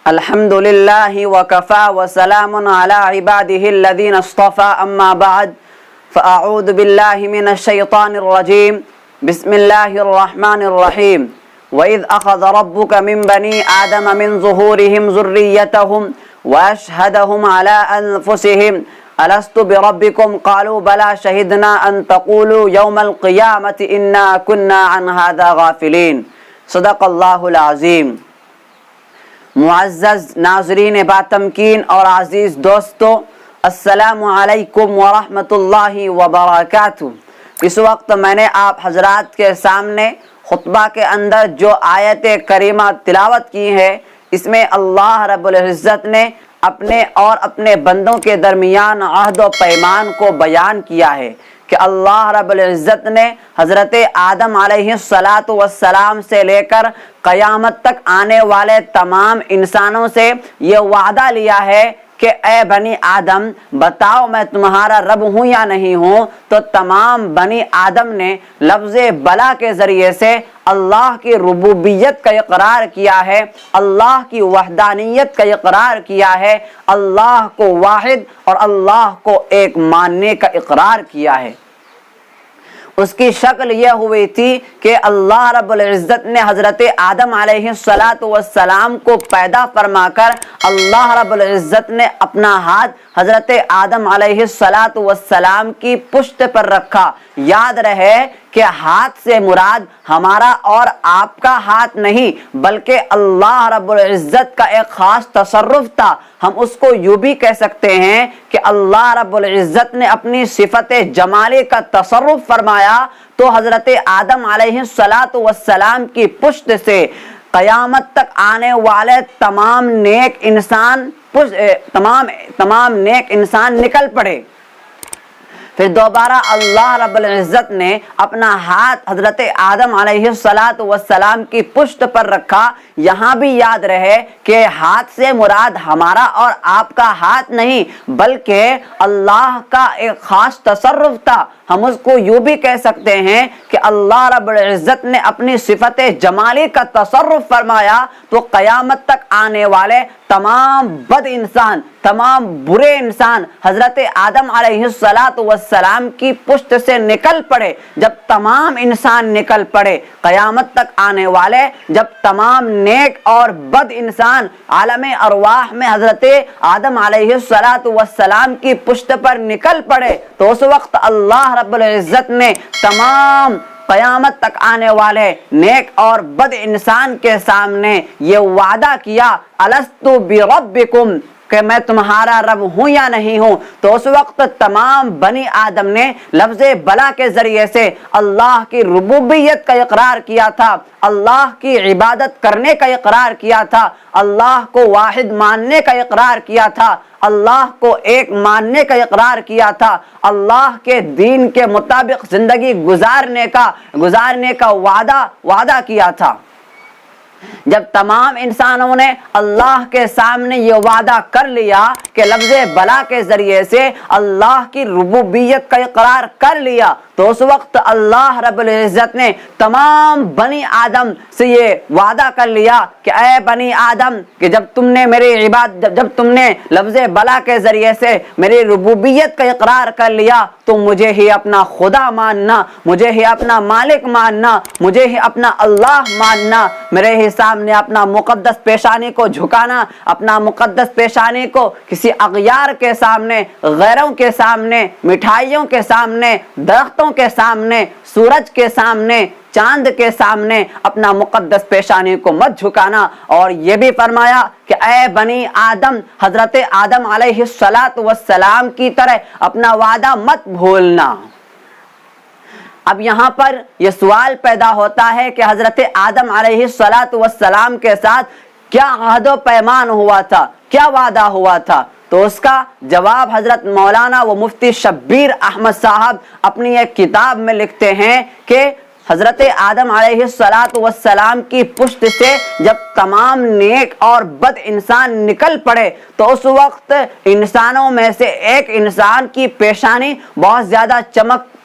الحمد لله وكفى وسلام على عباده الذين اصطفى أما بعد فأعوذ بالله من الشيطان الرجيم بسم الله الرحمن الرحيم وإذ أخذ ربك من بني آدم من ظهورهم ذريتهم وأشهدهم على أنفسهم ألست بربكم قالوا بلى شهدنا أن تقولوا يوم القيامة إنا كنا عن هذا غافلين صدق الله العظيم۔ معزز ناظرین باتمکین اور عزیز دوستو، السلام علیکم ورحمۃ اللہ وبرکاتہ۔ اس وقت میں نے آپ حضرات کے سامنے خطبہ کے اندر جو آیت کریمہ تلاوت کی ہے، اس میں اللہ رب العزت نے اپنے اور اپنے بندوں کے درمیان عہد و پیمان کو بیان کیا ہے کہ اللہ رب العزت نے حضرت آدم علیہ السلام سے لے کر قیامت تک آنے والے تمام انسانوں سے یہ وعدہ لیا ہے کہ اے بنی آدم بتاؤ میں تمہارا رب ہوں یا نہیں ہوں۔ تو تمام بنی آدم نے لفظ بلا کے ذریعے سے اللہ کی ربوبیت کا اقرار کیا ہے، اللہ کی وحدانیت کا اقرار کیا ہے، اللہ کو واحد اور اللہ کو ایک ماننے کا اقرار کیا ہے۔ اس کی شکل یہ ہوئی تھی کہ اللہ رب العزت نے حضرت آدم علیہ السلام کو پیدا فرما کر اللہ رب العزت نے اپنا ہاتھ حضرت آدم علیہ السلام کی پشت پر رکھا۔ یاد رہے کہ ہاتھ سے مراد ہمارا اور آپ کا ہاتھ نہیں بلکہ اللہ رب العزت کا ایک خاص تصرف تھا۔ ہم اس کو یوں بھی کہہ سکتے ہیں کہ اللہ رب العزت نے اپنی صفت جمالی کا تصرف فرمایا تو حضرت آدم علیہ السلام کی پشت سے قیامت تک آنے والے تمام نیک انسان نکل پڑے۔ پھر دوبارہ اللہ رب العزت نے اپنا ہاتھ حضرت آدم علیہ السلام کی پشت پر رکھا۔ یہاں بھی یاد رہے کہ ہاتھ سے مراد ہمارا اور آپ کا ہاتھ نہیں بلکہ اللہ کا ایک خاص تصرف تھا۔ ہم اس کو یوں بھی کہہ سکتے ہیں کہ اللہ رب العزت نے اپنی صفت جمالی کا تصرف فرمایا تو قیامت تک آنے والے تمام بد انسان، تمام برے انسان حضرت آدم علیہ السلام کی پشت سے نکل پڑے۔ جب تمام انسان نکل پڑے قیامت تک آنے والے، جب تمام نیک اور بد انسان عالم ارواح میں حضرت آدم علیہ السلام کی پشت پر نکل پڑے تو اس وقت اللہ رب العزت نے تمام قیامت تک آنے والے نیک اور بد انسان کے سامنے یہ وعدہ کیا الست بربکم کہ میں تمہارا رب ہوں یا نہیں ہوں۔ تو اس وقت تمام بنی آدم نے لفظ بلا کے ذریعے سے اللہ کی ربوبیت کا اقرار کیا تھا، اللہ کی عبادت کرنے کا اقرار کیا تھا، اللہ کو واحد ماننے کا اقرار کیا تھا، اللہ کو ایک ماننے کا اقرار کیا تھا، اللہ کے دین کے مطابق زندگی گزارنے کا وعدہ کیا تھا۔ جب تمام انسانوں نے اللہ کے سامنے یہ وعدہ کر لیا کہ لفظ بلا کے ذریعے سے اللہ کی ربوبیت کا اقرار کر لیا تو اس وقت اللہ رب العزت نے تمام بنی آدم سے یہ وعدہ کر لیا کہ اے بنی آدم کہ جب تم نے لفظ بلا کے ذریعے سے میری ربوبیت کا اقرار کر لیا تو مجھے ہی اپنا خدا ماننا، مجھے ہی اپنا مالک ماننا، مجھے ہی اپنا اللہ ماننا، میرے ہی سامنے اپنا مقدس پیشانی کو جھکانا، اپنا مقدس پیشانی کو کسی اغیار کے سامنے، غیروں کے سامنے، مٹھائیوں کے سامنے، درختوں کے سامنے، سورج کے سامنے، چاند کے سامنے اپنا مقدس پیشانی کو مت جھکانا۔ اور یہ بھی فرمایا کہ اے بنی آدم حضرت آدم علیہ السلام کی طرح اپنا وعدہ مت بھولنا۔ اب یہاں پر یہ سوال پیدا ہوتا ہے کہ حضرت آدم علیہ السلام کے ساتھ کیا عہد و پیمان ہوا تھا، کیا وعدہ ہوا تھا؟ تو اس کا جواب حضرت مولانا و مفتی شبیر احمد صاحب اپنی ایک کتاب میں لکھتے ہیں کہ حضرت آدم علیہ السلام کی پشت سے جب تمام نیک اور بد انسان نکل پڑے تو اس وقت انسانوں میں سے ایک انسان کی پیشانی بہت زیادہ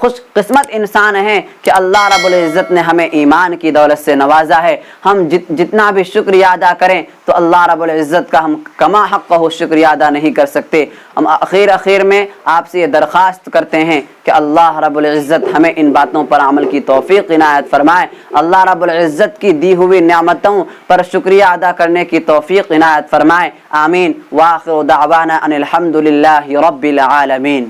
خوش قسمت انسان ہیں کہ اللہ رب العزت نے ہمیں ایمان کی دولت سے نوازا ہے. ہم جتنا بھی شکریہ ادا کریں تو اللہ رب العزت کا ہم کما حق ہو شکریہ ادا نہیں کر سکتے. ہم اخیر میں آپ سے یہ درخواست کرتے ہیں کہ اللہ رب العزت ہمیں ان باتوں پر عمل کی توفیق عنایت فرمائے. اللہ رب العزت کی دی ہوئی نعمتوں پر شکریہ ادا کرنے کی توفیق عنایت فرمائے. آمین. وآخر دعوانا ان الحمد للہ رب العالمین.